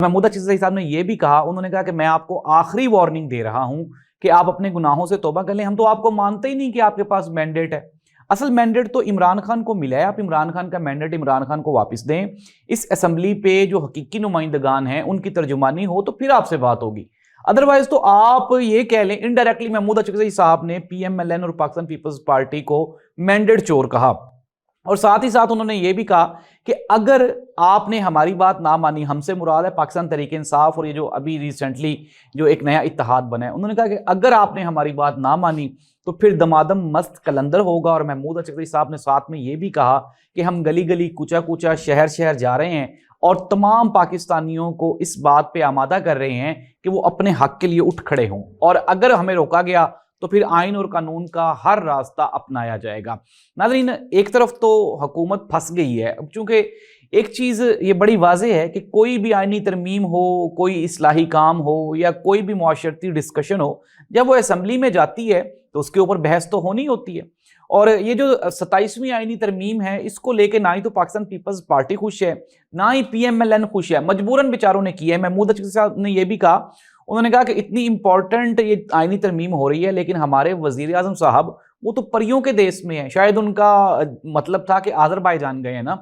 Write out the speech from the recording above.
محمود چشتی صاحب نے یہ بھی کہا، انہوں نے کہا کہ میں آپ کو آخری وارننگ دے رہا ہوں کہ آپ اپنے گناہوں سے توبہ کر لیں، ہم تو آپ کو مانتے ہی نہیں کہ آپ کے پاس مینڈیٹ ہے۔ اصل مینڈیٹ تو عمران خان کو ملا ہے، آپ عمران خان کا مینڈیٹ عمران خان کو واپس دیں، اس اسمبلی پہ جو حقیقی نمائندگان ہیں ان کی ترجمانی ہو تو پھر آپ سے بات ہوگی، ادروائز تو آپ یہ کہہ لیں انڈائریکٹلی محمود چشتی صاحب نے پی ایم ایل این اور پاکستان پیپلز پارٹی کو مینڈیٹ چور کہا، اور ساتھ ہی ساتھ انہوں نے یہ بھی کہا کہ اگر آپ نے ہماری بات نہ مانی، ہم سے مراد ہے پاکستان تحریک انصاف اور یہ جو ابھی ریسنٹلی جو ایک نیا اتحاد بنا ہے، انہوں نے کہا کہ اگر آپ نے ہماری بات نہ مانی تو پھر دمادم مست کلندر ہوگا۔ اور محمود چشتی صاحب نے ساتھ میں یہ بھی کہا کہ ہم گلی گلی کوچہ کوچہ شہر شہر جا رہے ہیں اور تمام پاکستانیوں کو اس بات پہ آمادہ کر رہے ہیں کہ وہ اپنے حق کے لیے اٹھ کھڑے ہوں، اور اگر ہمیں روکا گیا تو پھر آئین اور قانون کا ہر راستہ اپنایا جائے گا۔ ناظرین، ایک طرف تو حکومت پھنس گئی ہے، چونکہ ایک چیز یہ بڑی واضح ہے کہ کوئی بھی آئینی ترمیم ہو، کوئی اصلاحی کام ہو یا کوئی بھی معاشرتی ڈسکشن ہو، جب وہ اسمبلی میں جاتی ہے تو اس کے اوپر بحث تو ہونی ہوتی ہے، اور یہ جو 27ویں آئینی ترمیم ہے اس کو لے کے نہ ہی تو پاکستان پیپلز پارٹی خوش ہے، نہ ہی پی ایم ایل این خوش ہے، مجبوراً بیچاروں نے کیا ہے۔ محمود چشتی صاحب نے یہ بھی کہا، انہوں نے کہا کہ اتنی امپورٹنٹ یہ آئینی ترمیم ہو رہی ہے لیکن ہمارے وزیر اعظم صاحب وہ تو پریوں کے دیس میں ہیں، شاید ان کا مطلب تھا کہ آذربائیجان گئے ہیں نا،